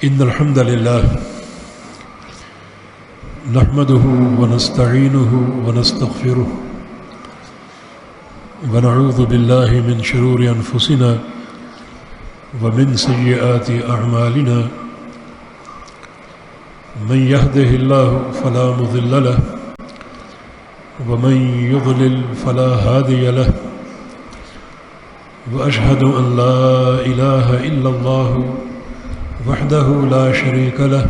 إن الحمد لله نحمده ونستعينه ونستغفره ونعوذ بالله من شرور أنفسنا ومن سيئات أعمالنا من يهده الله فلا مضل له ومن يضلل فلا هادي له وأشهد أن لا إله إلا الله وحده لا شريك له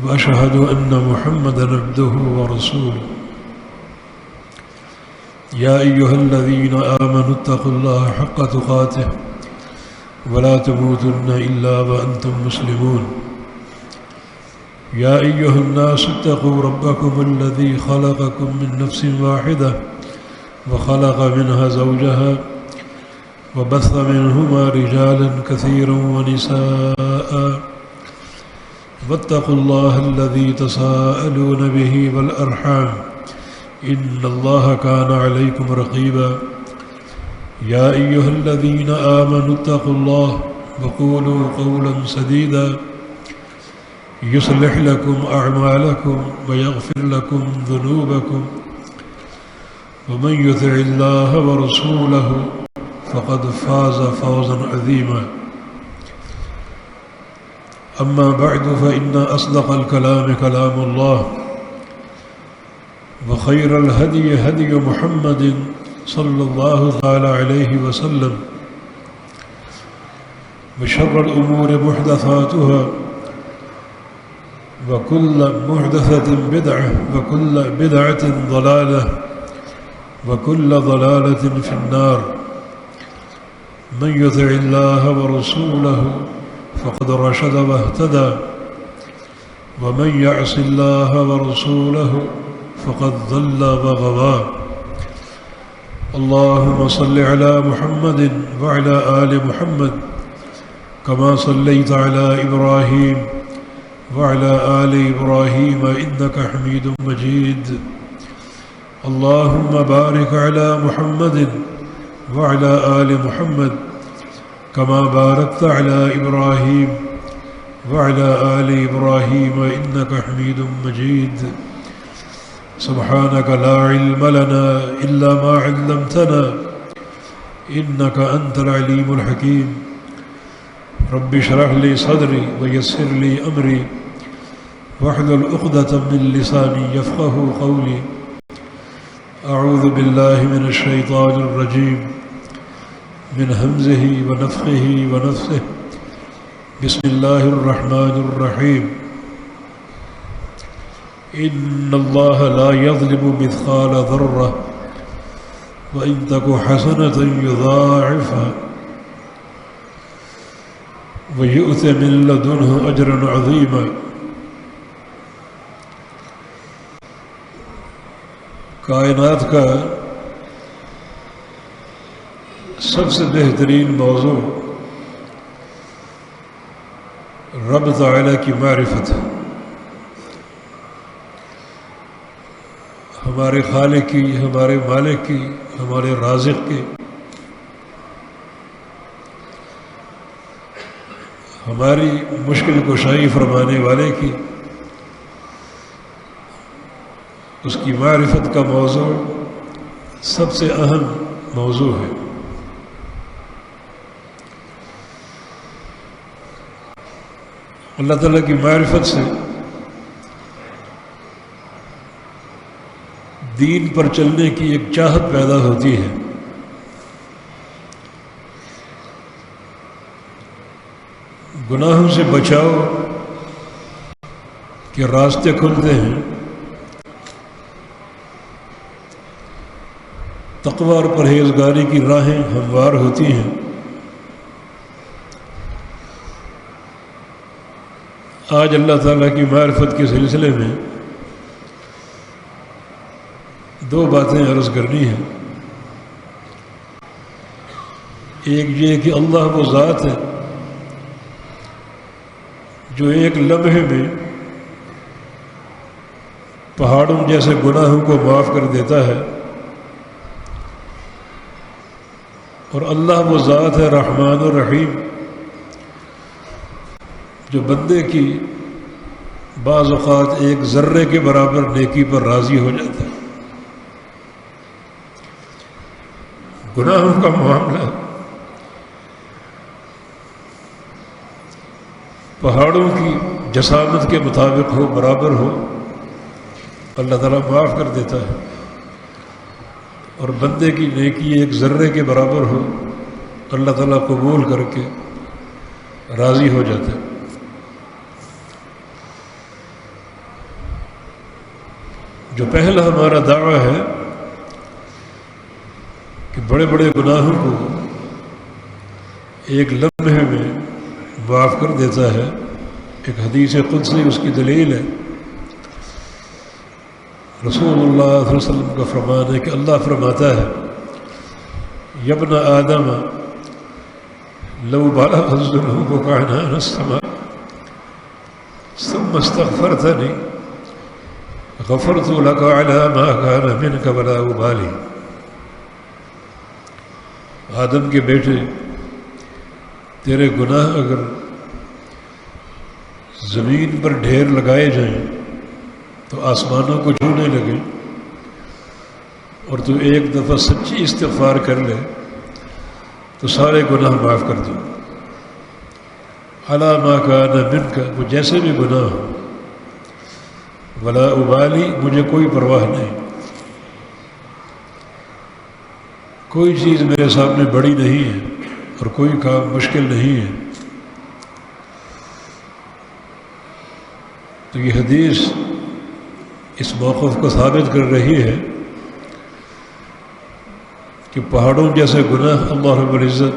وأشهد أن محمدا عبده ورسوله يا أيها الذين آمنوا اتقوا الله حق تقاته ولا تموتن إلا وأنتم مسلمون يا أيها الناس اتقوا ربكم الذي خلقكم من نفس واحدة وخلق منها زوجها وبث منهما رجالا كثيرا ونساء واتقوا الله الذي تساءلون به والأرحام إن الله كان عليكم رقيبا يا أيها الذين آمنوا اتقوا الله وقولوا قولا سديدا يصلح لكم أعمالكم ويغفر لكم ذنوبكم ومن يطع الله ورسوله فقد فاز فوزا عظيما أما بعد فإن أصدق الكلام كلام الله وخير الهدي هدي محمد صلى الله تعالى عليه وسلم وشر الأمور محدثاتها وكل محدثة بدعة وكل بدعة ضلالة وكل ضلالة في النار من يطع الله ورسوله فقد رشد واهتدى ومن يعص الله ورسوله فقد ضل وغوى اللهم صل على محمد وعلى آل محمد كما صليت على إبراهيم وعلى آل إبراهيم إنك حميد مجيد اللهم بارك على محمد وعلى آل محمد كما باركت على إبراهيم وعلى آل إبراهيم إنك حميد مجيد سبحانك لا علم لنا إلا ما علمتنا إنك أنت العليم الحكيم رب اشرح لي صدري ويسر لي أمري واحلل عقدة من لساني يفقه قولي أعوذ بالله من الشيطان الرجيم من همزه ونفخه ونفثه بسم الله الرحمن الرحيم إن الله لا يظلم مثقال ذرة وإن تك حسنة يضاعفها ويؤت من لدنه أجرا عظيما کائنات کا سب سے بہترین موضوع رب تعالیٰ کی معرفت ہے، ہمارے خالق کی، ہمارے مالک کی، ہمارے رازق کی، ہماری مشکل کشائی فرمانے والے کی، اس کی معرفت کا موضوع سب سے اہم موضوع ہے۔ اللہ تعالیٰ کی معرفت سے دین پر چلنے کی ایک چاہت پیدا ہوتی ہے، گناہوں سے بچاؤ کے راستے کھلتے ہیں، تقوی اور پرہیزگاری کی راہیں ہموار ہوتی ہیں، آج اللہ تعالیٰ کی معرفت کے سلسلے میں دو باتیں عرض کرنی ہیں۔ ایک یہ کہ اللہ وہ ذات ہے جو ایک لمحے میں پہاڑوں جیسے گناہوں کو معاف کر دیتا ہے، اور اللہ وہ ذات ہے رحمان الرحیم جو بندے کی بعض اوقات ایک ذرے کے برابر نیکی پر راضی ہو جاتا ہے۔ گناہوں کا معاملہ پہاڑوں کی جسامت کے مطابق ہو، برابر ہو، اللہ تعالیٰ معاف کر دیتا ہے، اور بندے کی نیکی ایک ذرے کے برابر ہو، اللہ تعالیٰ قبول کر کے راضی ہو جاتا ہے۔ جو پہلا ہمارا دعویٰ ہے کہ بڑے بڑے گناہوں کو ایک لمحے میں معاف کر دیتا ہے، ایک حدیث قدسی اس کی دلیل ہے۔ رسول اللہ صلی اللہ علیہ وسلم کا فرمان ہے کہ اللہ فرماتا ہے، یا ابن آدم لو بلغ ذنوبک عنان السماء ثم استغفرتنی غفرت لك على ما كان منك ولا أبالي۔ آدم کے بیٹے، تیرے گناہ اگر زمین پر ڈھیر لگائے جائیں تو آسمانوں کو چھونے لگے، اور تو ایک دفعہ سچی استغفار کر لے تو سارے گناہ معاف کر دوں۔ علی ما کان منک، وہ جیسے بھی گناہ ہو، ولا ابالی، مجھے کوئی پرواہ نہیں، کوئی چیز میرے سامنے بڑی نہیں ہے اور کوئی کام مشکل نہیں ہے۔ تو یہ حدیث اس موقف کو ثابت کر رہی ہے کہ پہاڑوں جیسے گناہ اللہ رب العزت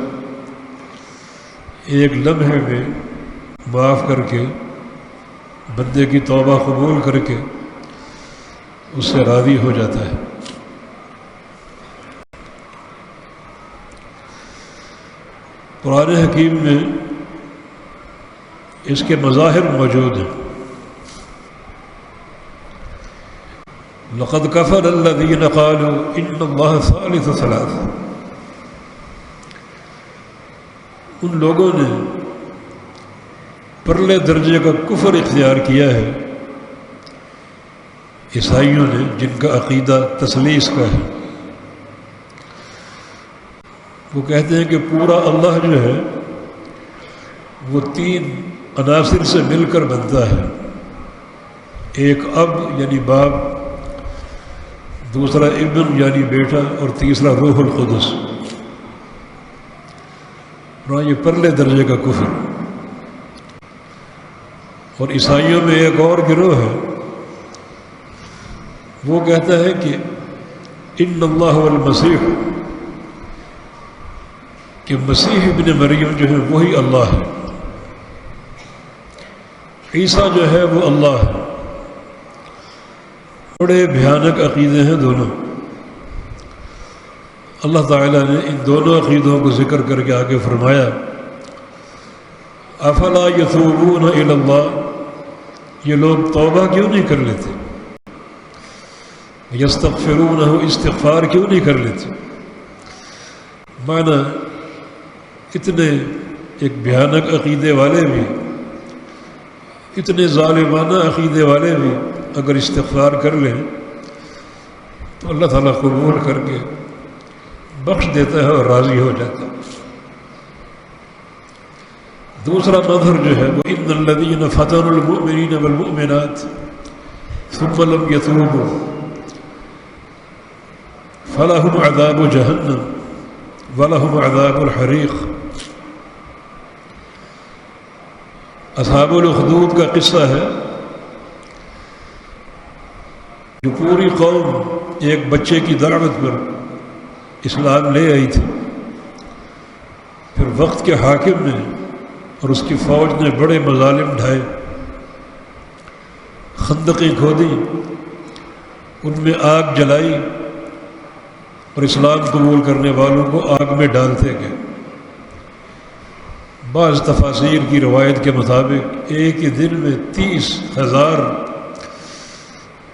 ایک لمحے میں معاف کر کے، بندے کی توبہ قبول کر کے اس سے راضی ہو جاتا ہے۔ قرآن حکیم میں اس کے مظاہر موجود ہیں۔ لقد کفر الذین قالوا ان اللہ ثالث ثلاث، ان لوگوں نے پرلے درجے کا کفر اختیار کیا ہے، عیسائیوں نے، جن کا عقیدہ تثلیث کا ہے۔ وہ کہتے ہیں کہ پورا اللہ جو ہے وہ تین عناصر سے مل کر بنتا ہے، ایک اب یعنی باپ، دوسرا ابن یعنی بیٹا، اور تیسرا روح القدس۔ اور یہ پرلے درجے کا کفر۔ اور عیسائیوں میں ایک اور گروہ ہے، وہ کہتا ہے کہ ان اللہ والمسیح، کہ مسیح ابن مریم جو ہے وہی اللہ ہے، عیسیٰ جو ہے وہ اللہ ہے۔ بڑے بھیانک عقیدے ہیں دونوں۔ اللہ تعالیٰ نے ان دونوں عقیدوں کو ذکر کر کے آگے فرمایا، افلا یتوبون الی اللہ، یہ لوگ توبہ کیوں نہیں کر لیتے، یستغفرونہ، استغفار کیوں نہیں کر لیتے۔ معنی اتنے ایک بھیانک عقیدے والے بھی، اتنے ظالمانہ عقیدے والے بھی اگر استغفار کر لیں تو اللہ تعالیٰ قبول کر کے بخش دیتا ہے اور راضی ہو جاتا ہے۔ دوسرا مظہر جو ہے وہ ان الذین فتنوا المؤمنین والمؤمنات ثم لم یتوبوا فلہم عذاب جہنم ولہم عذاب الحریق۔ اصحاب الاخدود کا قصہ ہے، جو پوری قوم ایک بچے کی دعوت پر اسلام لے آئی تھی، پھر وقت کے حاکم نے اور اس کی فوج نے بڑے مظالم ڈھائے، خندقیں کھودی، ان میں آگ جلائی اور اسلام قبول کرنے والوں کو آگ میں ڈالتے گئے۔ بعض تفاسیر کی روایت کے مطابق ایک ہی دن میں 30,000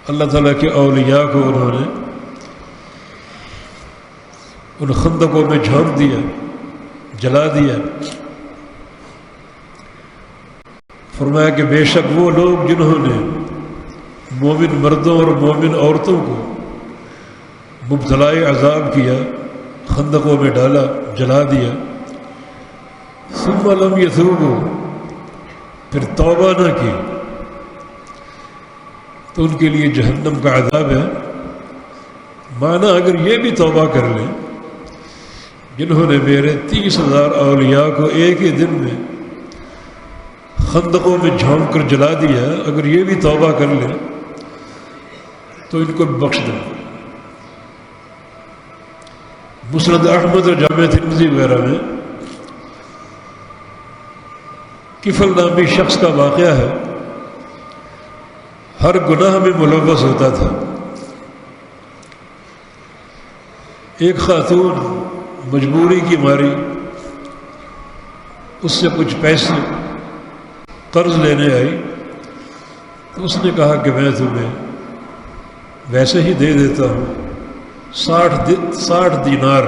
اللہ تعالیٰ کے اولیاء کو انہوں نے ان خندقوں میں جھونک دیا، جلا دیا۔ فرمایا کہ بے شک وہ لوگ جنہوں نے مومن مردوں اور مومن عورتوں کو مبتلا عذاب کیا، خندقوں میں ڈالا، جلا دیا، ثم لم یتوبوا، پھر توبہ نہ کی، تو ان کے لیے جہنم کا عذاب ہے۔ مانا اگر یہ بھی توبہ کر لیں، جنہوں نے میرے 30,000 اولیاء کو ایک ہی دن میں خندقوں میں جھونک کر جلا دیا، اگر یہ بھی توبہ کر لیں تو ان کو بخش دیں۔ مسند احمد اور جامع ترمذی وغیرہ میں کفل نامی شخص کا واقعہ ہے، ہر گناہ میں ملوث ہوتا تھا۔ ایک خاتون مجبوری کی ماری اس سے کچھ پیسے قرض لینے آئی، تو اس نے کہا کہ میں تمہیں ویسے ہی دے دیتا ہوں 60 دینار،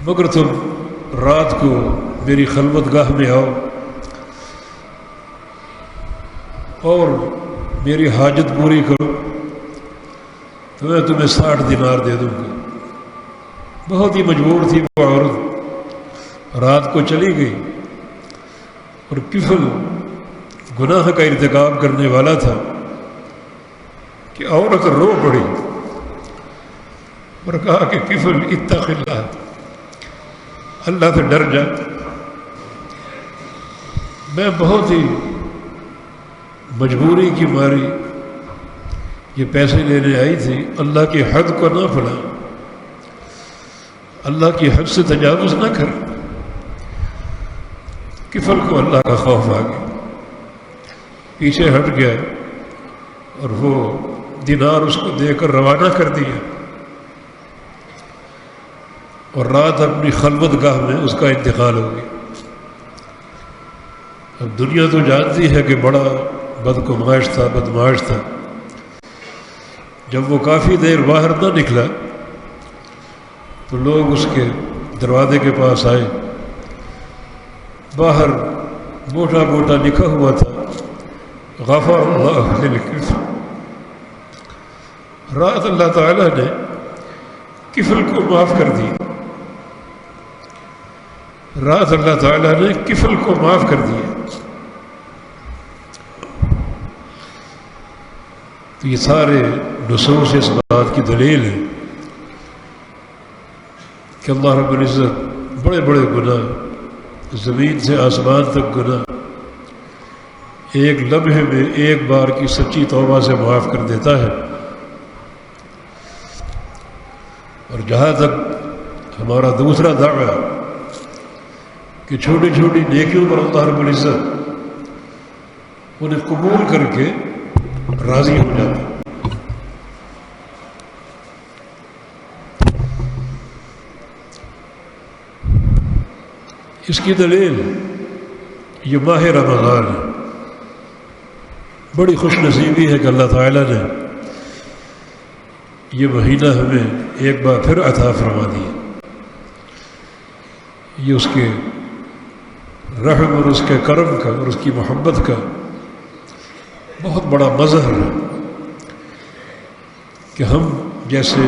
مگر تم رات کو میری خلوت گاہ میں آؤ اور میری حاجت پوری کرو تو میں تمہیں 60 دینار دے دوں گا۔ بہت ہی مجبور تھی وہ عورت، رات کو چلی گئی اور کفل گناہ کا ارتکاب کرنے والا تھا کہ عورت رو پڑی اور کہا کہ کفل اتق اللہ، اللہ سے ڈر جا، میں بہت ہی مجبوری کی ماری یہ پیسے لینے آئی تھی، اللہ کی حد کو نہ پڑا، اللہ کی حد سے تجاوز نہ کر۔ کفل کو اللہ کا خوف آ گیا، پیچھے ہٹ گیا اور وہ دینار اس کو دے کر روانہ کر دیا، اور رات اپنی خلوت گاہ میں اس کا انتقال ہو گیا۔ اب دنیا تو جانتی ہے کہ بڑا بدگماش تھا، بدمعاش تھا۔ جب وہ کافی دیر باہر نہ نکلا تو لوگ اس کے دروازے کے پاس آئے، باہر موٹا موٹا لکھا ہوا تھا غفر اللہ للکفل، رات اللہ تعالیٰ نے کفل کو معاف کر دی، رات اللہ تعالیٰ نے کفل کو معاف کر دیا۔ تو یہ سارے نصوص اس بات کی دلیل ہے کہ اللہ رب العزت بڑے بڑے گناہ، زمین سے آسمان تک گناہ، ایک لمحے میں ایک بار کی سچی توبہ سے معاف کر دیتا ہے۔ اور جہاں تک ہمارا دوسرا دعویٰ کہ چھوٹی چھوٹی نیکیوں پر اللہ رب العزت انہیں قبول کر کے راضی ہو جاتا ہے۔ اس کی دلیل یہ ماہ رمضان ہے۔ بڑی خوش نصیبی ہے کہ اللہ تعالیٰ نے یہ مہینہ ہمیں ایک بار پھر عطا فرما دیا۔ یہ اس کے رحم اور اس کے کرم کا اور اس کی محبت کا بہت بڑا مظہر ہے کہ ہم جیسے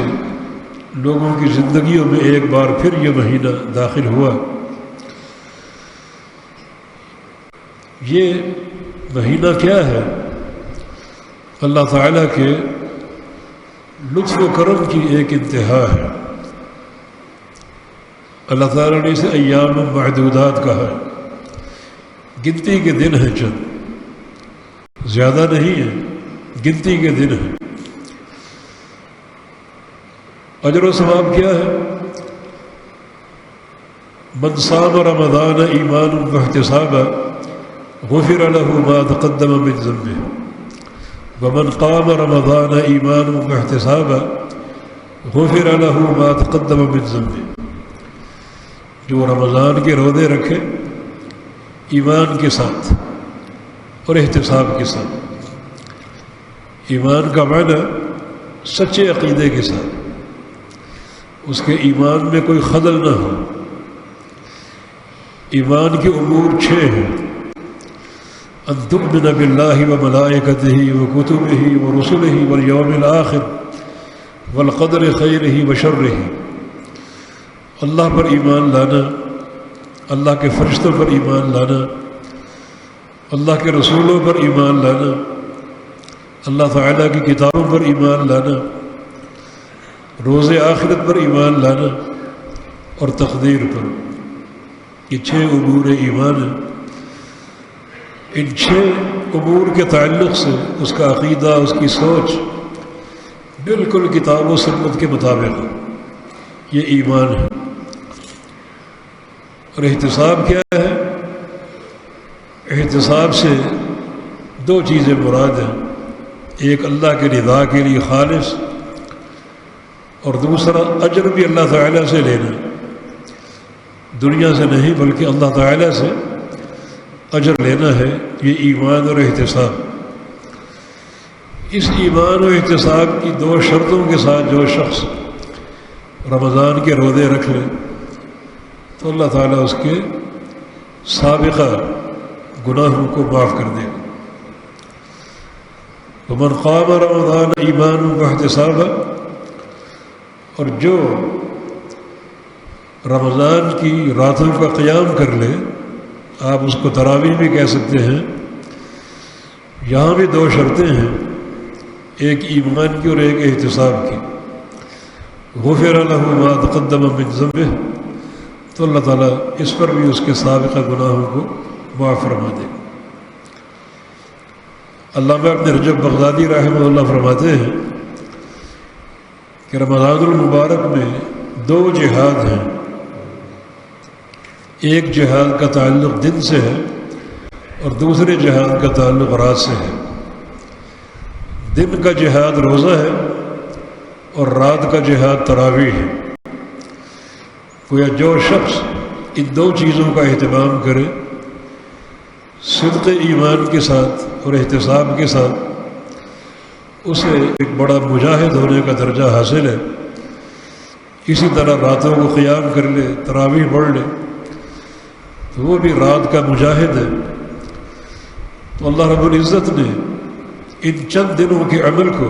لوگوں کی زندگیوں میں ایک بار پھر یہ مہینہ داخل ہوا۔ یہ مہینہ کیا ہے؟ اللہ تعالیٰ کے لطف و کرم کی ایک انتہا ہے۔ اللہ تعالیٰ نے اسے ایام معدودات کہا ہے، گنتی کے دن ہیں، چند زیادہ نہیں ہیں، گنتی کے دن ہیں۔ اجر و ثواب کیا ہے؟ من صام رمضان ایمانا واحتسابا غفر له ما تقدم من ذنبه ومن قام رمضان ایمانا واحتسابا غفر له ما تقدم من ذنبه۔ جو رمضان کے روزے رکھے ایمان کے ساتھ اور احتساب کے ساتھ، ایمان کا معنی سچے عقیدے کے ساتھ، اس کے ایمان میں کوئی خلل نہ ہو۔ ایمان کے امور 6 ہیں، ان تؤمن باللہ وملائکتہ وکتبہ ورسلہ والیوم الآخر والقدر خیرہ وشرہ، اللہ پر ایمان لانا، اللہ کے فرشتوں پر ایمان لانا، اللہ کے رسولوں پر ایمان لانا، اللہ تعالیٰ کی کتابوں پر ایمان لانا، روز آخرت پر ایمان لانا اور تقدیر پر۔ یہ 6 امور ایمان ہیں۔ ان 6 امور کے تعلق سے اس کا عقیدہ، اس کی سوچ بالکل کتاب و سنت کے مطابق ہے، یہ ایمان ہے۔ اور احتساب کیا ہے؟ احتساب سے 2 چیزیں مراد ہیں، ایک اللہ کے رضا کے لیے خالص، اور دوسرا اجر بھی اللہ تعالیٰ سے لینا، دنیا سے نہیں بلکہ اللہ تعالیٰ سے اجر لینا ہے۔ یہ ایمان اور احتساب۔ اس ایمان و احتساب کی 2 شرطوں کے ساتھ جو شخص رمضان کے روزے رکھ لے تو اللہ تعالیٰ اس کے سابقہ گناہوں کو معاف کر دے گا۔ ومن قام رمضان ایمانا واحتسابا، اور جو رمضان کی راتوں کا قیام کر لے، آپ اس کو تراویح بھی کہہ سکتے ہیں، یہاں بھی 2 شرطیں ہیں، ایک ایمان کی اور ایک احتساب کی۔ غفر لہ ما تقدم من ذنبہ، تو اللہ تعالیٰ اس پر بھی اس کے سابقہ گناہوں کو معاف فرما دے گا۔ علامہ ابن رجب بغدادی رحمہ اللہ فرماتے ہیں کہ رمضان المبارک میں 2 جہاد ہیں، ایک جہاد کا تعلق دن سے ہے اور دوسرے جہاد کا تعلق رات سے ہے۔ دن کا جہاد روزہ ہے اور رات کا جہاد تراویح ہے۔ گویا جو شخص ان 2 چیزوں کا اہتمام کرے، صدق ایمان کے ساتھ اور احتساب کے ساتھ، اسے ایک بڑا مجاہد ہونے کا درجہ حاصل ہے۔ اسی طرح راتوں کو قیام کر لے، تراویح پڑھ لے، تو وہ بھی رات کا مجاہد ہے۔ تو اللہ رب العزت نے ان چند دنوں کے عمل کو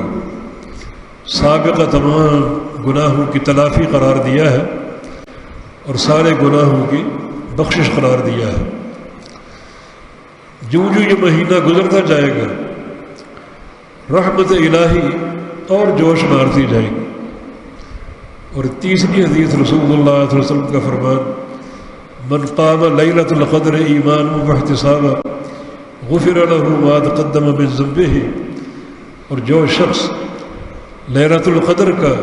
سابقہ تمام گناہوں کی تلافی قرار دیا ہے اور سارے گناہوں کی بخشش قرار دیا ہے۔ جو یہ مہینہ گزرتا جائے گا، رحمت الہی اور جوش مارتی جائے گی۔ اور تیسری حدیث رسول اللہ صلی اللہ علیہ وسلم کا فرمان، من قام لیلۃ القدر ایمانا واحتسابا غفر له ما تقدم من ذنبہ، اور جو شخص لیلۃ القدر کا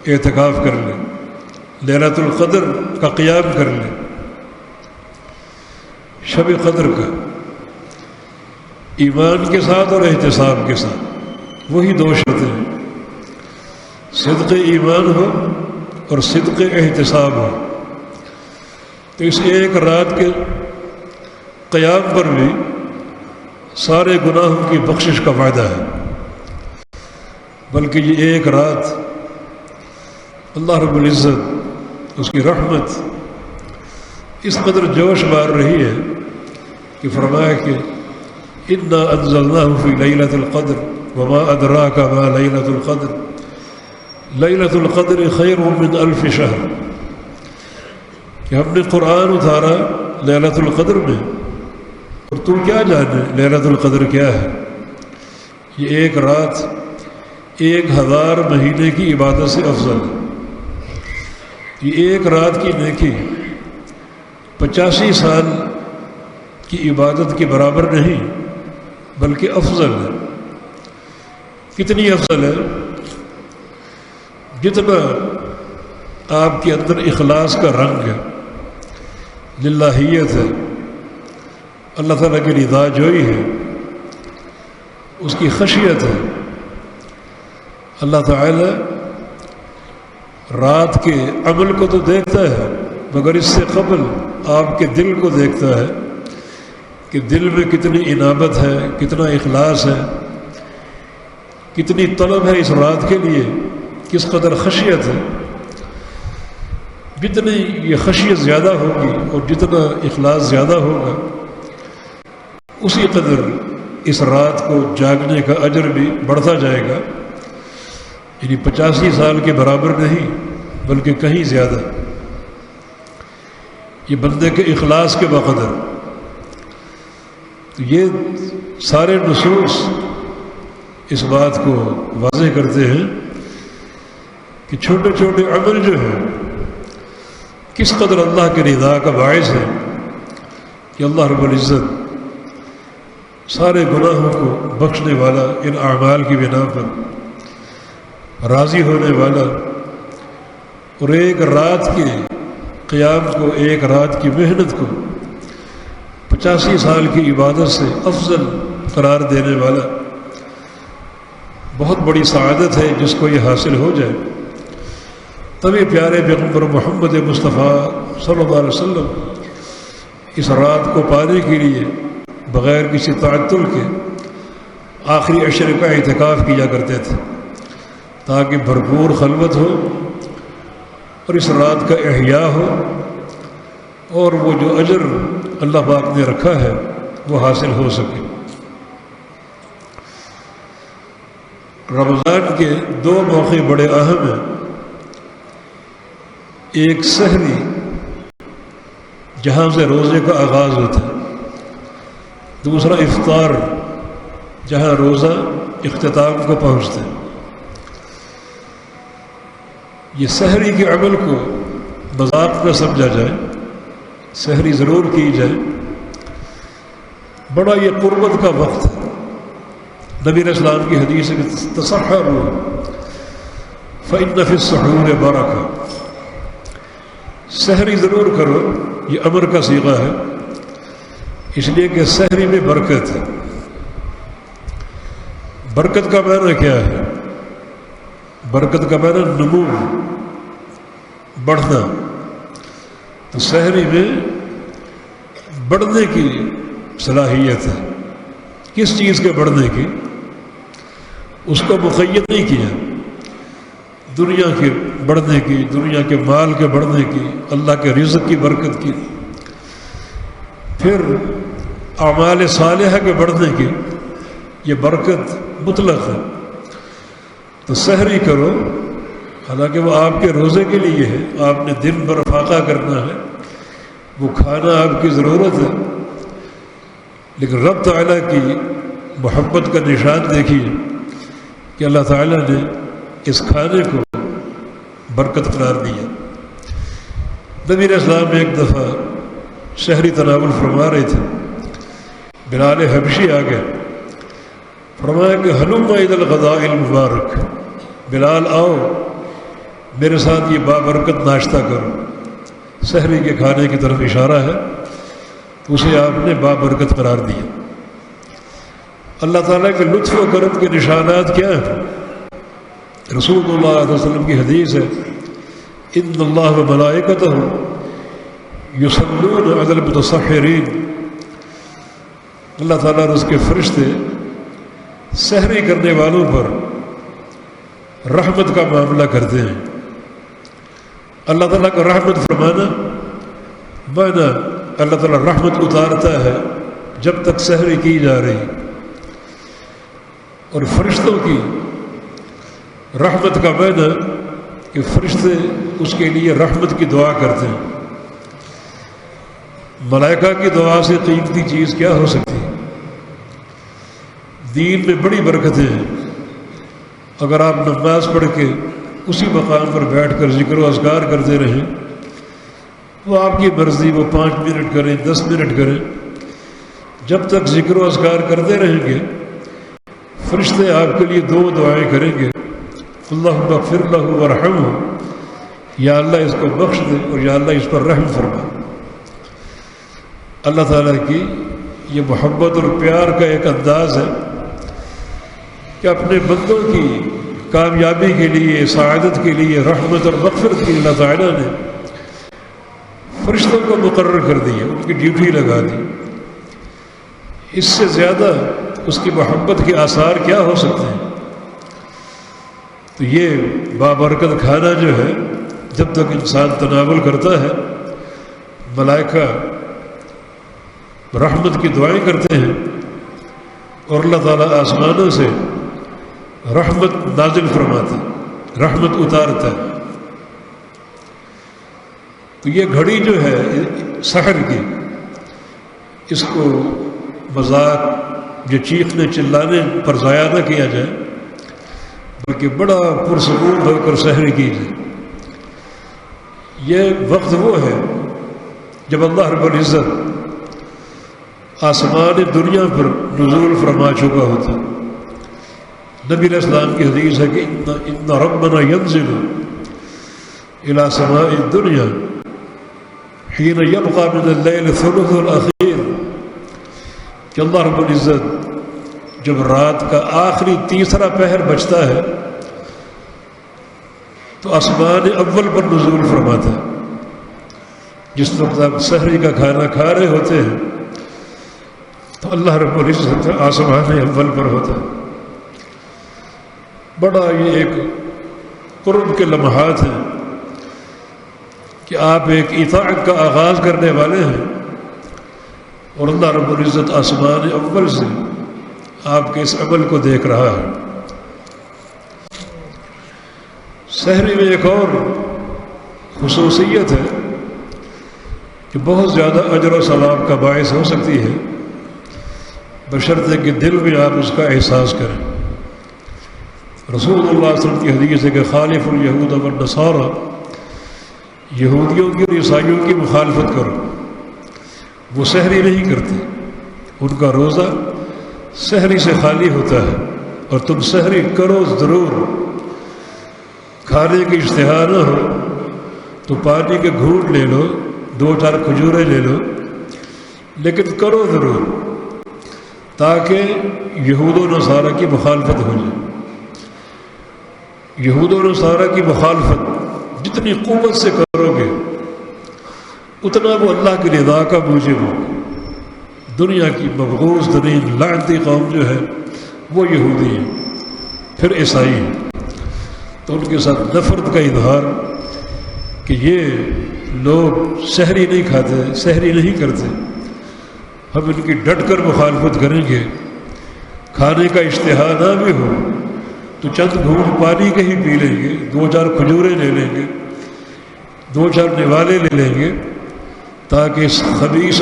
اعتکاف کر لے، لیلۃ القدر کا قیام کر لے، شب قدر کا، ایمان کے ساتھ اور احتساب کے ساتھ، وہی 2 شرطیں ہیں، صدق ایمان ہو اور صدق احتساب ہو، تو اس ایک رات کے قیام پر بھی سارے گناہوں کی بخشش کا وعدہ ہے۔ بلکہ یہ ایک رات اللہ رب العزت، اس کی رحمت اس قدر جوش مار رہی ہے کہ فرمایا کہ انا انزلناہ فی لیلۃ القدر وما ادراک ما لیلۃ القدر لیلۃ القدر خیر من 1000 شہر، کہ ہم نے قرآن اتارا لیلۃ القدر میں، اور تو کیا جانے لیلۃ القدر کیا ہے؟ یہ ایک رات 1000 مہینے کی عبادت سے افضل ہے۔ یہ ایک رات کی نیکی 85 سال کی عبادت کے برابر نہیں بلکہ افضل ہے۔ کتنی افضل ہے؟ جتنا آپ کے اندر اخلاص کا رنگ ہے، للہیت ہے، اللہ تعالیٰ کی رضا جوئی ہے، اس کی خشیت ہے۔ اللہ تعالیٰ رات کے عمل کو تو دیکھتا ہے، مگر اس سے قبل آپ کے دل کو دیکھتا ہے کہ دل میں کتنی انابت ہے، کتنا اخلاص ہے، کتنی طلب ہے اس رات کے لیے، کس قدر خشیت ہے۔ جتنی یہ خشیت زیادہ ہوگی اور جتنا اخلاص زیادہ ہوگا، اسی قدر اس رات کو جاگنے کا اجر بھی بڑھتا جائے گا، یعنی 85 سال کے برابر نہیں بلکہ کہیں زیادہ۔ یہ بندے کے اخلاص کے بقدر۔ تو یہ سارے نصوص اس بات کو واضح کرتے ہیں کہ چھوٹے چھوٹے عمل جو ہیں کس قدر اللہ کے رضا کا باعث ہے، کہ اللہ رب العزت سارے گناہوں کو بخشنے والا، ان اعمال کی بنا پر راضی ہونے والا، اور ایک رات کے قیام کو، ایک رات کی محنت کو 85 سال کی عبادت سے افضل قرار دینے والا۔ بہت بڑی سعادت ہے جس کو یہ حاصل ہو جائے۔ تبھی پیارے پیغمبر محمد مصطفیٰ صلی اللہ علیہ وسلم اس رات کو پانے کے لیے بغیر کسی تعطل کے آخری عشر کا اعتکاف کیا کرتے تھے، تاکہ بھرپور خلوت ہو اور اس رات کا احیاء ہو، اور وہ جو اجر اللہ پاک نے رکھا ہے وہ حاصل ہو سکے۔ رمضان کے 2 موقع بڑے اہم ہیں، ایک سحری جہاں سے روزے کا آغاز ہوتا ہے، دوسرا افطار جہاں روزہ اختتام کو پہنچتا ہے۔ یہ سحری کے عمل کو مذاق نہ سمجھا جائے، سحری ضرور کی جائے، بڑا یہ قربت کا وقت ہے۔ نبی علیہ السلام کی حدیث ہے کہ تسحروا فإن فی السحور برکہ، سحری ضرور کرو، یہ امر کا صیغہ ہے، اس لیے کہ سحری میں برکت ہے۔ برکت کا معنی کیا ہے؟ برکت کا معنی نمو، بڑھنا۔ تو سحری میں بڑھنے کی صلاحیت ہے۔ کس چیز کے بڑھنے کی؟ اس کو مقید نہیں کیا، دنیا کے بڑھنے کی، دنیا کے مال کے بڑھنے کی، اللہ کے رزق کی برکت کی، پھر اعمال صالحہ کے بڑھنے کی، یہ برکت مطلق ہے۔ تو سحری کرو، حالانکہ وہ آپ کے روزے کے لیے ہے، آپ نے دن بھر فاقہ کرنا ہے، وہ کھانا آپ کی ضرورت ہے، لیکن رب تعالیٰ کی محبت کا نشان دیکھیے کہ اللہ تعالیٰ نے اس کھانے کو برکت قرار دیا۔ نبی علیہ السلام ایک دفعہ شہری تناول فرما رہے تھے، بلال حبشی آ گئے، فرمایا کہ ہلم عید الغداء المبارک، بلال آؤ میرے ساتھ یہ بابرکت ناشتہ کرو۔ سحری کے کھانے کی طرف اشارہ ہے، تو اسے آپ نے بابرکت قرار دیا۔ اللہ تعالیٰ کے لطف و کرم کے نشانات کیا ہیں؟ رسول اللہ علیہ وسلم کی حدیث ہے، ان اللہ و ملائکتہ یصلون علی المتسحرین، اللہ تعالیٰ اور اس کے فرشتے سحری کرنے والوں پر رحمت کا معاملہ کرتے ہیں۔ اللہ تعالیٰ کا رحمت فرمانا معنی اللہ تعالیٰ رحمت اتارتا ہے جب تک سحری کی جا رہی، اور فرشتوں کی رحمت کا معنی کہ فرشتے اس کے لیے رحمت کی دعا کرتے ہیں۔ ملائکہ کی دعا سے قیمتی چیز کیا ہو سکتی ہے؟ دین میں بڑی برکتیں ہیں۔ اگر آپ نماز پڑھ کے اسی مقام پر بیٹھ کر ذکر و اذکار کرتے رہیں، وہ آپ کی مرضی، وہ 5 منٹ کریں، 10 منٹ کریں، جب تک ذکر و اذکار کرتے رہیں گے فرشتے آپ کے لیے 2 دعائیں کریں گے، اللہم اغفر لہ ورحمہ، یا اللہ اس کو بخش دے، اور یا اللہ اس پر رحم فرما۔ اللہ تعالیٰ کی یہ محبت اور پیار کا ایک انداز ہے کہ اپنے بندوں کی کامیابی کے لیے، سعادت کے لیے، رحمت اور مغفرت کے لیے اللہ تعالیٰ نے فرشتوں کو مقرر کر دیا، ان کی ڈیوٹی لگا دی۔ اس سے زیادہ اس کی محبت کے آثار کیا ہو سکتے ہیں؟ تو یہ بابرکت کھانا جو ہے، جب تک انسان تناول کرتا ہے، ملائکہ رحمت کی دعائیں کرتے ہیں اور اللہ تعالیٰ آسمانوں سے رحمت نازل فرماتا ہے، رحمت اتارتا ہے۔ تو یہ گھڑی جو ہے سحر کی، اس کو مذاق یا چیخنے چلانے پر ضائع نہ کیا جائے، بلکہ بڑا پرسکون ہو کر سحر کیجیے۔ یہ وقت وہ ہے جب اللہ رب العزت آسمان دنیا پر نزول فرما چکا ہوتا ہے۔ نبی علیہ السلام کی حدیث ہے کہ ان ربنا ينزل الى سماء الدنيا حين يبقى من الليل الثلث الاخير، کہ اللہ رب العزت جب رات کا آخری تیسرا پہر بچتا ہے تو آسمان اول پر نزول فرماتا ہے۔ جس وقت آپ سحری کا کھانا کھا رہے ہوتے ہیں تو اللہ رب العزت آسمان اول پر ہوتا ہے۔ بڑا یہ ایک قرب کے لمحات ہیں کہ آپ ایک اطاعت کا آغاز کرنے والے ہیں اور اللہ رب العزت آسمان اول سے آپ کے اس عمل کو دیکھ رہا ہے۔ سحری میں ایک اور خصوصیت ہے کہ بہت زیادہ اجر و ثواب کا باعث ہو سکتی ہے، بشرطے کہ دل میں آپ اس کا احساس کریں۔ رسول اللہ صلی اللہ علیہ وسلم کی حدیث ہے کہ خالف الیہود والنصارى، یہودیوں کی اور عیسائیوں کی مخالفت کرو، وہ سحری نہیں کرتے، ان کا روزہ سحری سے خالی ہوتا ہے، اور تم سحری کرو ضرور۔ کھانے کی اشتہا نہ ہو تو پانی کے گھونٹ لے لو، 2-4 کھجوریں لے لو، لیکن کرو ضرور تاکہ یہود و نصارہ کی مخالفت ہو جائے۔ یہود و نصارہ کی مخالفت جتنی قوت سے کرو گے اتنا وہ اللہ کی رضا کا موجب ہو۔ دنیا کی مبغوض ترین لعنتی قوم جو ہے وہ یہودی ہیں، پھر عیسائی ہیں، تو ان کے ساتھ نفرت کا اظہار کہ یہ لوگ سحری نہیں کھاتے، سحری نہیں کرتے، ہم ان کی ڈٹ کر مخالفت کریں گے۔ کھانے کا اشتہا نہ بھی ہو تو چند گھونٹ پانی کے ہی پی لیں گے، 2-4 کھجوریں لے لیں گے، 2-4 نوالے لے لیں گے، تاکہ اس خبیث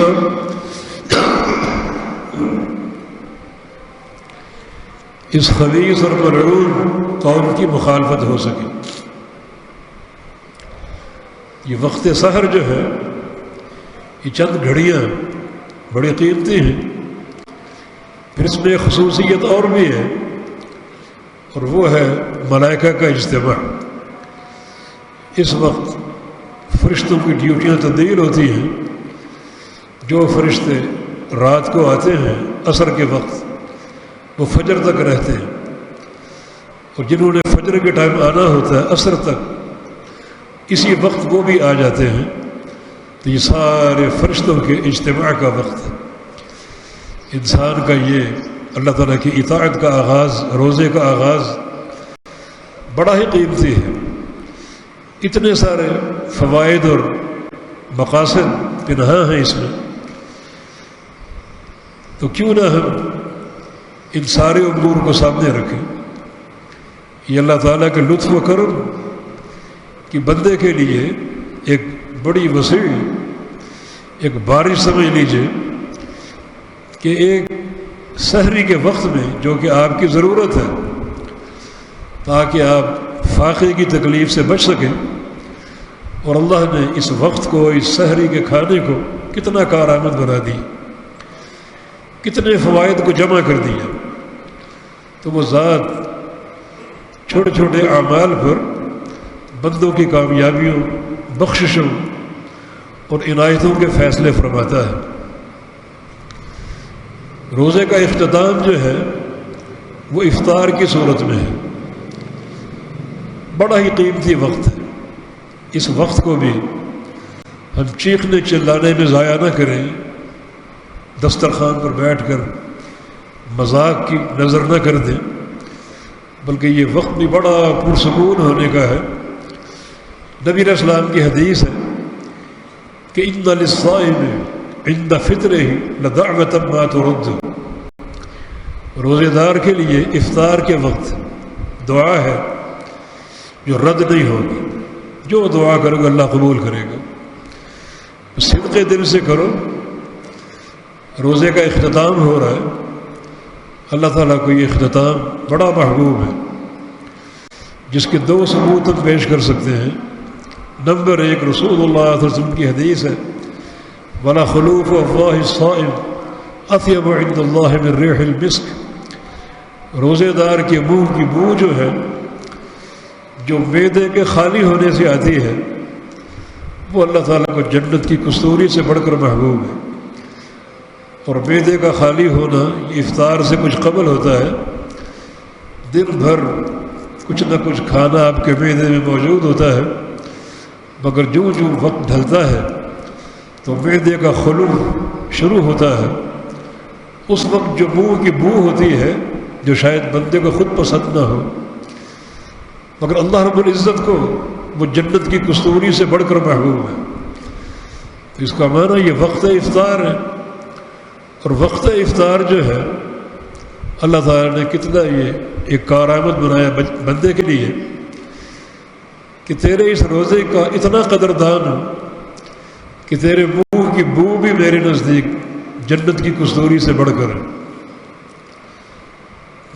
اور ملعون قوم کی مخالفت ہو سکے۔ یہ وقت سحر جو ہے، یہ چند گھڑیاں بڑی قیمتی ہیں۔ پھر اس میں ایک خصوصیت اور بھی ہے، اور وہ ہے ملائکہ کا اجتماع۔ اس وقت فرشتوں کی ڈیوٹیاں تبدیل ہوتی ہیں۔ جو فرشتے رات کو آتے ہیں عصر کے وقت وہ فجر تک رہتے ہیں، اور جنہوں نے فجر کے ٹائم آنا ہوتا ہے عصر تک اسی وقت وہ بھی آ جاتے ہیں۔ تو یہ سارے فرشتوں کے اجتماع کا وقت ہے۔ انسان کا یہ اللہ تعالیٰ کی اطاعت کا آغاز، روزے کا آغاز بڑا ہی قیمتی ہے۔ اتنے سارے فوائد اور مقاصد پنہاں ہیں اس میں، تو کیوں نہ ہم ان سارے امور کو سامنے رکھیں۔ یہ اللہ تعالیٰ کے لطف و کرم کہ بندے کے لیے ایک بڑی وسیع ایک بارش سمجھ لیجئے کہ ایک سحری کے وقت میں جو کہ آپ کی ضرورت ہے تاکہ آپ فاقے کی تکلیف سے بچ سکیں، اور اللہ نے اس وقت کو، اس سحری کے کھانے کو کتنا کارآمد بنا دی، کتنے فوائد کو جمع کر دیا۔ تو وہ ذات چھوٹے چھوٹے اعمال پر بندوں کی کامیابیوں، بخششوں اور عنایتوں کے فیصلے فرماتا ہے۔ روزے کا اختتام جو ہے وہ افطار کی صورت میں ہے، بڑا ہی قیمتی وقت ہے۔ اس وقت کو بھی ہم چیخنے چلانے میں ضائع نہ کریں، دسترخوان پر بیٹھ کر مذاق کی نظر نہ کر دیں، بلکہ یہ وقت بھی بڑا پرسکون ہونے کا ہے۔ نبی علیہ السلام کی حدیث ہے کہ ان للصائم عند فطرہ لدعوۃ ما ترد، روزے دار کے لیے افطار کے وقت دعا ہے جو رد نہیں ہوگی، جو دعا کرو گے اللہ قبول کرے گا، صدقے دل سے کرو۔ روزے کا اختتام ہو رہا ہے، اللہ تعالیٰ کو یہ اختتام بڑا محبوب ہے، جس کے دو ثبوت ہم پیش کر سکتے ہیں۔ نمبر ایک، رسول اللہ صلی اللہ علیہ وسلم کی حدیث ہے، وَلَا خُلُوفُ أَفْوَاهِ الصَّائِمِ أَطْيَبُ عِندَ اللَّهِ مِن رِيحِ الْمِسْكِ، روزے دار کے منہ کی بو جو ہے، جو معدے کے خالی ہونے سے آتی ہے، وہ اللہ تعالیٰ کو جنت کی کستوری سے بڑھ کر محبوب ہے۔ اور معدے کا خالی ہونا یہ افطار سے کچھ قبل ہوتا ہے، دن بھر کچھ نہ کچھ کھانا آپ کے معدے میں موجود ہوتا ہے، مگر جو وقت ڈھلتا ہے تو معدے کا خلو شروع ہوتا ہے۔ اس وقت جو منہ کی بو ہوتی ہے، جو شاید بندے کو خود پسند نہ ہو، مگر اللہ رب العزت کو وہ جنت کی کستوری سے بڑھ کر محبوب ہے۔ اس کا معنی یہ وقت افطار ہے، اور وقت افطار جو ہے اللہ تعالیٰ نے کتنا یہ ایک کارآمد بنایا بندے کے لیے کہ تیرے اس روزے کا اتنا قدردان ہو کہ تیرے منہ کی بو بھی میرے نزدیک جنت کی کستوری سے بڑھ کر ہے۔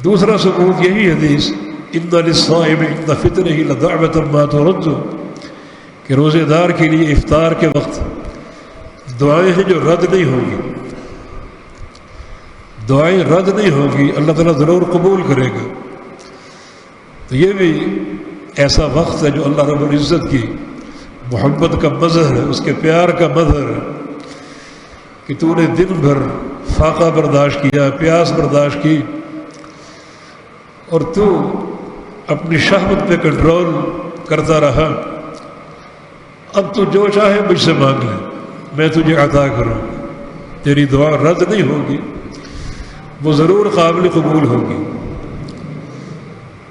دوسرا ثبوت یہی حدیث، ان للصائم عند فطرہ لدعوۃ ما ترد، کہ روزے دار کے لیے افطار کے وقت دعائیں ہیں جو رد نہیں ہوں گی، دعائیں رد نہیں ہوگی، اللہ تعالیٰ ضرور قبول کرے گا۔ تو یہ بھی ایسا وقت ہے جو اللہ رب العزت کی محبت کا مظہر ہے، اس کے پیار کا مظہر ہے، کہ تو نے دن بھر فاقہ برداشت کیا، پیاس برداشت کی، اور تو اپنی شہوت پہ کنٹرول کرتا رہا، اب تو جو چاہے مجھ سے مانگ لے، میں تجھے عطا کروں، تیری دعا رد نہیں ہوگی، وہ ضرور قابل قبول ہوگی۔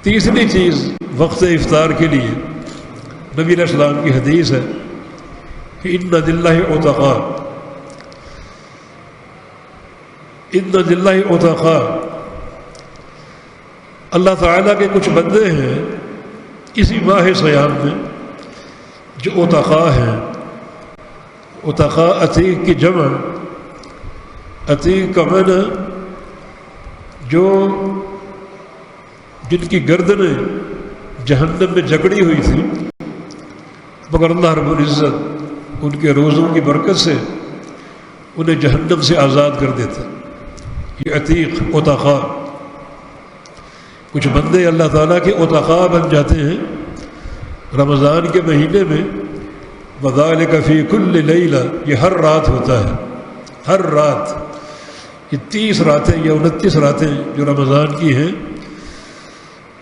تیسری چیز وقت افطار کے لیے نبی علیہ السلام کی حدیث ہے کہ ان للہ عتقاء، ان للہ عتقاء، اللہ تعالیٰ کے کچھ بندے ہیں اسی ماہ سیام میں جو عتقاء ہیں۔ عتقاء عتیق کی جمع، عتیق کا معنی جو جن کی گردنیں جہنم میں جکڑی ہوئی تھی، مگر اللہ رب العزت ان کے روزوں کی برکت سے انہیں جہنم سے آزاد کر دیتا۔ یہ عتیق عتقاء، کچھ بندے اللہ تعالیٰ کے عتقاء بن جاتے ہیں رمضان کے مہینے میں۔ وذالک فی کل لیلہ، یہ ہر رات ہوتا ہے، ہر رات، یہ 30 راتیں یا 29 راتیں جو رمضان کی ہیں،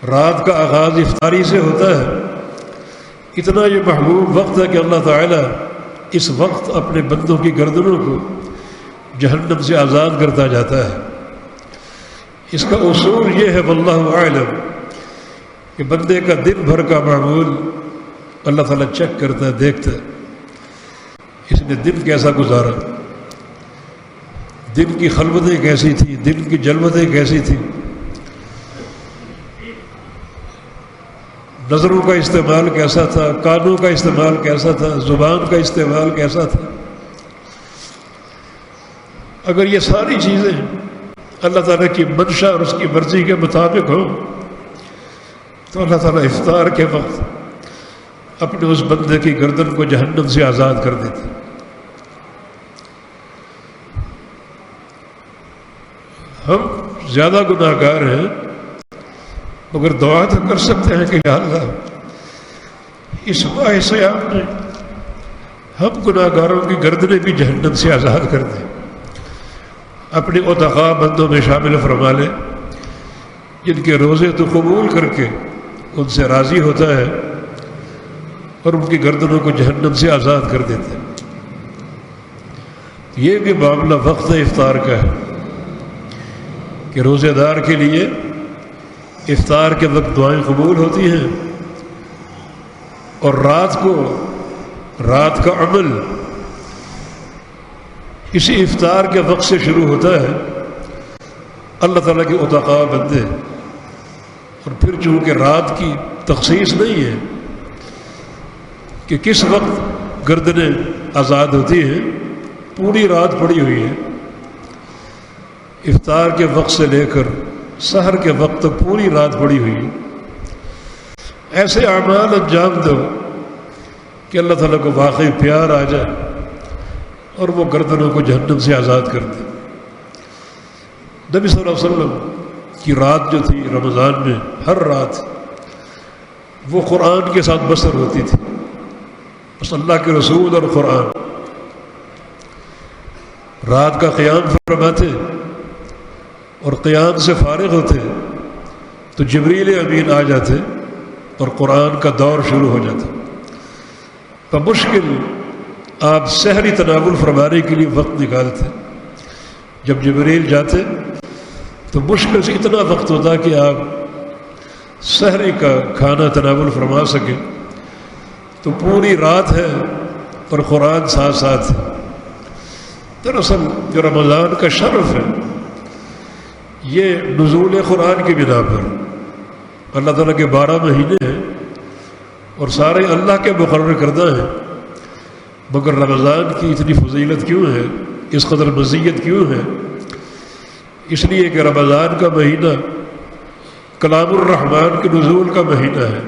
رات کا آغاز افطاری سے ہوتا ہے۔ اتنا یہ محبوب وقت ہے کہ اللہ تعالیٰ اس وقت اپنے بندوں کی گردنوں کو جہنم سے آزاد کرتا جاتا ہے۔ اس کا اصول یہ ہے واللہ اعلم کہ بندے کا دن بھر کا معمول اللہ تعالیٰ چیک کرتا ہے، دیکھتا ہے اس نے دن کیسا گزارا، دن کی خلوتیں کیسی تھیں، دن کی جلوتیں کیسی تھیں، نظروں کا استعمال کیسا تھا، کانوں کا استعمال کیسا تھا، زبان کا استعمال کیسا تھا۔ اگر یہ ساری چیزیں اللہ تعالیٰ کی منشا اور اس کی مرضی کے مطابق ہوں تو اللہ تعالیٰ افطار کے وقت اپنے اس بندے کی گردن کو جہنم سے آزاد کر دیتے۔ ہم زیادہ گناہ گار ہیں، مگر دعا تو کر سکتے ہیں کہ یا اللہ اس ماہ سیام میں ہم گناہ گاروں کی گردنیں بھی جہنم سے آزاد کر دیں، اپنے عتقاء بندوں میں شامل فرما لے، جن کے روزے تو قبول کر کے ان سے راضی ہوتا ہے اور ان کی گردنوں کو جہنم سے آزاد کر دیتے ہیں۔ یہ بھی معاملہ وقت افطار کا ہے کہ روزے دار کے لیے افطار کے وقت دعائیں قبول ہوتی ہیں، اور رات کا عمل اسی افطار کے وقت سے شروع ہوتا ہے اللہ تعالیٰ کے عتقاء بندے، اور پھر چونکہ رات کی تخصیص نہیں ہے کہ کس وقت گردنیں آزاد ہوتی ہیں، پوری رات پڑی ہوئی ہے، افطار کے وقت سے لے کر سحر کے وقت تک پوری رات پڑی ہوئی ہے۔ ایسے اعمال انجام دو کہ اللہ تعالیٰ کو واقعی پیار آ جائے اور وہ گردنوں کو جہنم سے آزاد کر دے۔ نبی صلی اللہ علیہ وسلم کی رات جو تھی رمضان میں، ہر رات وہ قرآن کے ساتھ بسر ہوتی تھی، بس اللہ کے رسول اور قرآن۔ رات کا قیام فرماتے اور قیام سے فارغ ہوتے تو جبریل امین آ جاتے اور قرآن کا دور شروع ہو جاتا۔ بمشکل آپ سحری تناول فرمانے کے لیے وقت نکالتے، جب جبریل جاتے تو مشکل سے اتنا وقت ہوتا کہ آپ سحری کا کھانا تناول فرما سکیں، تو پوری رات ہے اور قرآن ساتھ ساتھ ہے۔ دراصل جو رمضان کا شرف ہے یہ نزول قرآن کی بنا پر، اللہ تعالیٰ کے 12 مہینے ہیں اور سارے اللہ کے مقرر کردہ ہیں، مگر رمضان کی اتنی فضیلت کیوں ہے، اس قدر مزیت کیوں ہے؟ اس لیے کہ رمضان کا مہینہ کلام الرحمن کے نزول کا مہینہ ہے،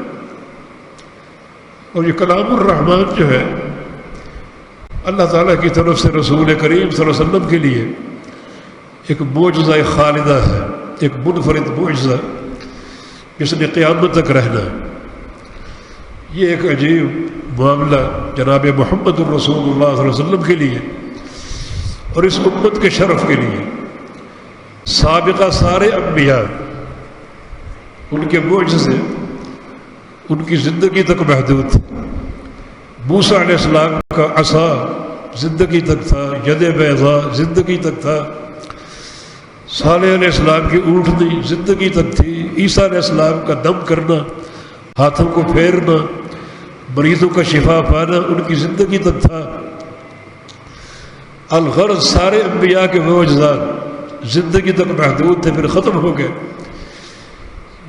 اور یہ کلام الرحمن جو ہے اللہ تعالیٰ کی طرف سے رسول کریم صلی اللہ علیہ وسلم کے لیے ایک معجزہ خالدہ ہے، ایک منفرد معجزہ جس نے قیامت تک رہنا ہے۔ یہ ایک عجیب معاملہ جناب محمد الرسول اللہ صلی اللہ علیہ وسلم کے لیے اور اس امت کے شرف کے لیے۔ سابقہ سارے انبیاء ان کے معجزے ان کی زندگی تک محدود تھے۔ موسیٰ علیہ السلام کا عصا زندگی تک تھا، ید بیضاء زندگی تک تھا، صالح علیہ السلام کی اونٹنی زندگی تک تھی، عیسیٰ علیہ السلام کا دم کرنا، ہاتھوں کو پھیرنا، مریضوں کا شفا پانا ان کی زندگی تک تھا۔ الغرض سارے انبیاء کے معجزات زندگی تک محدود تھے، پھر ختم ہو گئے۔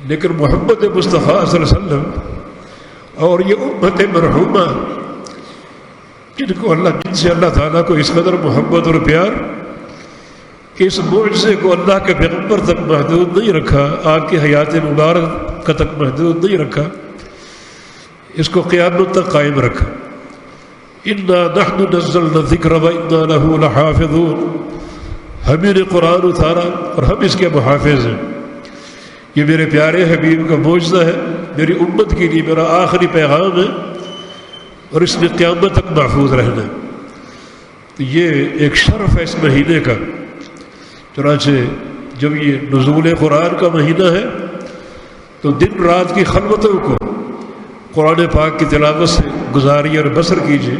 لیکن محمد مصطفیٰ صلی اللہ علیہ وسلم اور یہ امت مرحومہ جن سے اللہ تعالیٰ کو اس قدر محبت اور پیار، اس معجزے کو اللہ کے پیغمبر تک محدود نہیں رکھا، آپ کی حیات مبارک تک محدود نہیں رکھا، اس کو قیامت تک قائم رکھا۔ انا نحن نزلنا الذکر وانا له لحافظون، ہمیں نے قرآن اتارا اور ہم اس کے محافظ ہیں۔ یہ میرے پیارے حبیب کا معجزہ ہے، میری امت کے لیے میرا آخری پیغام ہے، اور اس نے قیامت تک محفوظ رہنا۔ تو یہ ایک شرف ہے اس مہینے کا۔ چنانچہ جب یہ نزول قرآن کا مہینہ ہے تو دن رات کی خلوتوں کو قرآن پاک کی تلاوت سے گزاری اور بسر کیجیے۔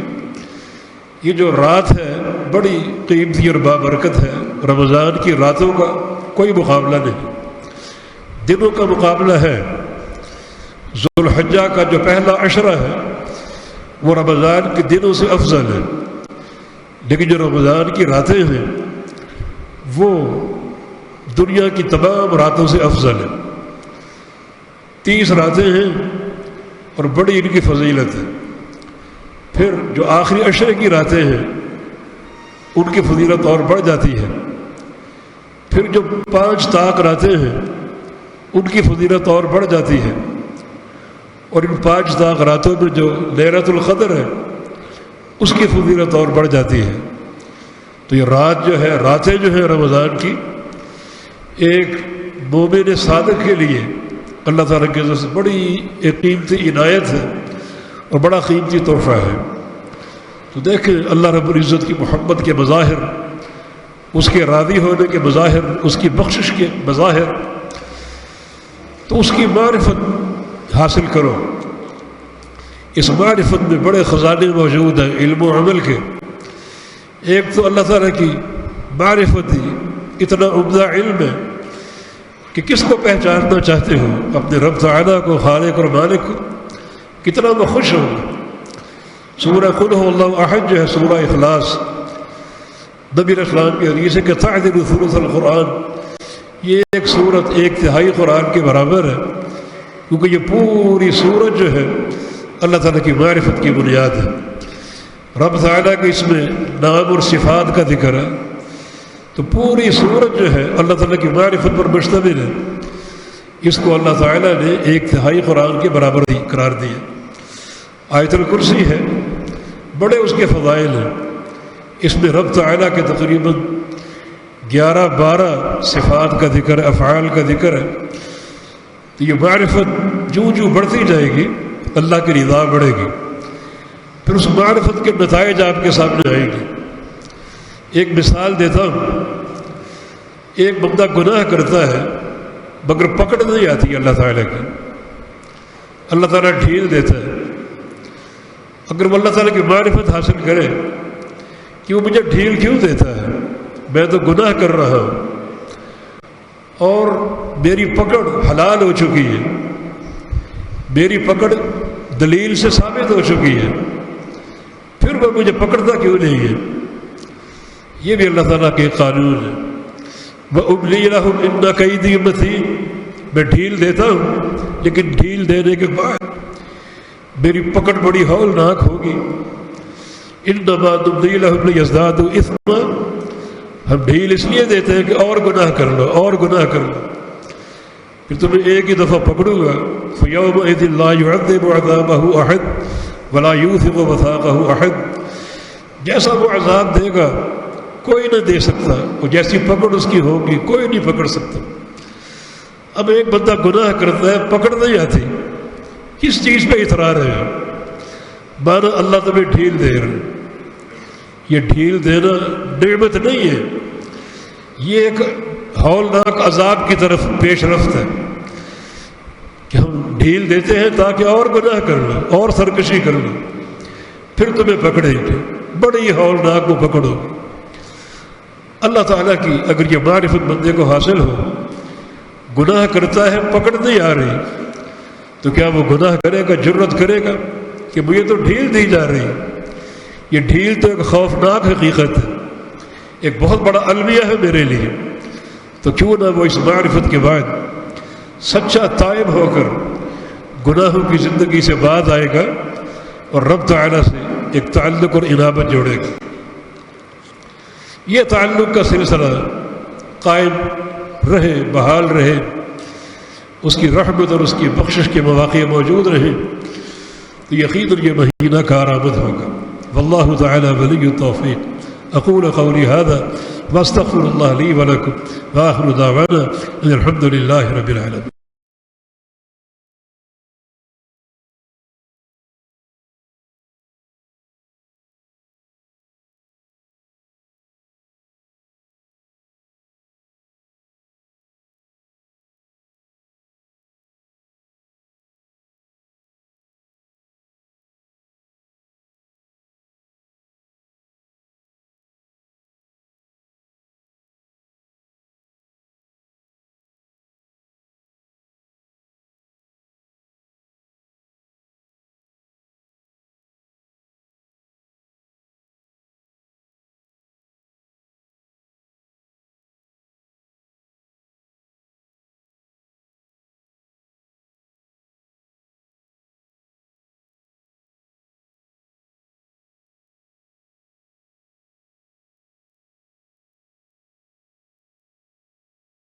یہ جو رات ہے بڑی قیمتی اور بابرکت ہے، رمضان کی راتوں کا کوئی مقابلہ نہیں، دنوں کا مقابلہ ہے۔ ذوالحجہ کا جو پہلا عشرہ ہے وہ رمضان کے دنوں سے افضل ہے، لیکن جو رمضان کی راتیں ہیں وہ دنیا کی تمام راتوں سے افضل ہے۔ 30 راتیں ہیں اور بڑی ان کی فضیلت ہے۔ پھر جو آخری عشرے کی راتیں ہیں ان کی فضیلت اور بڑھ جاتی ہے۔ پھر جو 5 طاق راتیں ہیں ان کی فضیلت اور بڑھ جاتی ہے، اور ان 5 طاق راتوں میں جو لیلۃ القدر ہے اس کی فضیلت اور بڑھ جاتی ہے۔ تو یہ رات جو ہے، راتیں جو ہیں رمضان کی، ایک مومن صادق کے لیے اللہ تعالیٰ کی طرف سے بڑی ایک قیمتی عنایت ہے اور بڑا قیمتی تحفہ ہے۔ تو دیکھیں اللہ رب العزت کی محبت کے مظاہر، اس کے راضی ہونے کے مظاہر، اس کی بخشش کے مظاہر، تو اس کی معرفت حاصل کرو۔ اس معرفت میں بڑے خزانے موجود ہیں علم و عمل کے۔ ایک تو اللہ تعالیٰ کی معرفت ہی اتنا عمدہ علم ہے کہ کس کو پہچاننا چاہتے ہو، اپنے رب تعالیٰ کو، خالق اور مالک کو، کتنا وہ خوش ہوگا۔ سورہ قل هو اللہ احد جو ہے، سورہ اخلاص، نبی علیہ السلام کی حدیث ہے کہ تعدل ثلث القرآن، یہ ایک سورت 1/3 قرآن کے برابر ہے، کیونکہ یہ پوری سورت جو ہے اللہ تعالیٰ کی معرفت کی بنیاد ہے۔ رب تعالیٰ کے اس میں نام اور صفات کا ذکر ہے، تو پوری سورت جو ہے اللہ تعالیٰ کی معرفت پر مشتمل ہے۔ اس کو اللہ تعالیٰ نے 1/3 قرآن کے برابر قرار دیا۔ آیت الکرسی ہے، بڑے اس کے فضائل ہیں، اس میں رب تعالیٰ کے تقریباً 11-12 صفات کا ذکر ہے، افعال کا ذکر ہے۔ تو یہ معرفت جو بڑھتی جائے گی اللہ کی رضا بڑھے گی، پھر اس معرفت کے نتائج آپ کے سامنے آئیں گے۔ ایک مثال دیتا ہوں، ایک بندہ گناہ کرتا ہے مگر پکڑ نہیں آتی اللہ تعالیٰ کی، اللہ تعالیٰ ڈھیل دیتا ہے۔ اگر وہ اللہ تعالیٰ کی معرفت حاصل کرے کہ وہ مجھے ڈھیل کیوں دیتا ہے، میں تو گناہ کر رہا ہوں اور میری پکڑ حلال ہو چکی ہے، میری پکڑ دلیل سے ثابت ہو چکی ہے، پھر وہ مجھے پکڑتا کیوں نہیں ہے؟ یہ بھی اللہ تعالیٰ کے قانون ہے۔ وَأُمْلِي لَهُمْ إِنَّ كَيْدِي مَتِينٌ، میں ڈھیل دیتا ہوں لیکن ڈھیل دینے کے بعد میری پکڑ بڑی ہولناک ہوگی۔ إِنَّمَا نُمْلِي لَهُمْ لِيَزْدَادُوا إِثْمًا، ہم ڈھیل اس لیے دیتے ہیں کہ اور گناہ کر لو، اور گناہ کر لو، پھر تمہیں ایک ہی دفعہ پکڑوں گا۔ فَيَوْمَئِذٍ لَا يُعَذِّبُ عَذَابَهُ أَحَدٌ وَلَا يُوثِقُ وَثَاقَهُ أَحَدٌ، جیسا وہ عذاب دے گا کوئی نہ دے سکتا، وہ جیسی پکڑ اس کی ہوگی کوئی نہیں پکڑ سکتا۔ اب ایک بندہ گناہ کرتا ہے، پکڑ نہیں آتی، کس چیز پہ اصرار ہے؟ مانا اللہ تمہیں ڈھیل دے رہا، یہ ڈھیل دینا نعمت نہیں ہے، یہ ایک ہولناک عذاب کی طرف پیش رفت ہے کہ ہم ڈھیل دیتے ہیں تاکہ اور گناہ کر لو، اور سرکشی کر لو، پھر تمہیں پکڑیں گے، بڑی ہولناک وہ پکڑو گے۔ اللہ تعالیٰ کی اگر یہ معرفت بندے کو حاصل ہو، گناہ کرتا ہے پکڑ نہیں آ رہی، تو کیا وہ گناہ کرے گا، جرت کرے گا کہ مجھے تو ڈھیل دی جا رہی؟ یہ ڈھیل تو ایک خوفناک حقیقت ہے، ایک بہت بڑا المیہ ہے میرے لیے۔ تو کیوں نہ وہ اس معرفت کے بعد سچا تائب ہو کر گناہوں کی زندگی سے بعد آئے گا اور رب تعالیٰ سے ایک تعلق اور انابت جوڑے گا۔ یہ تعلق کا سلسلہ قائم رہے، بحال رہے، اس کی رحمت اور اس کی بخشش کے مواقع موجود رہیں، تو یقیناً یہ مہینہ کارآمد ہوگا۔ واللہ تعالی ولی التوفیق۔ اقول قولی ھذا واستغفر اللہ لی ولکم وآخر دعوانا ان الحمد للہ رب العالمین۔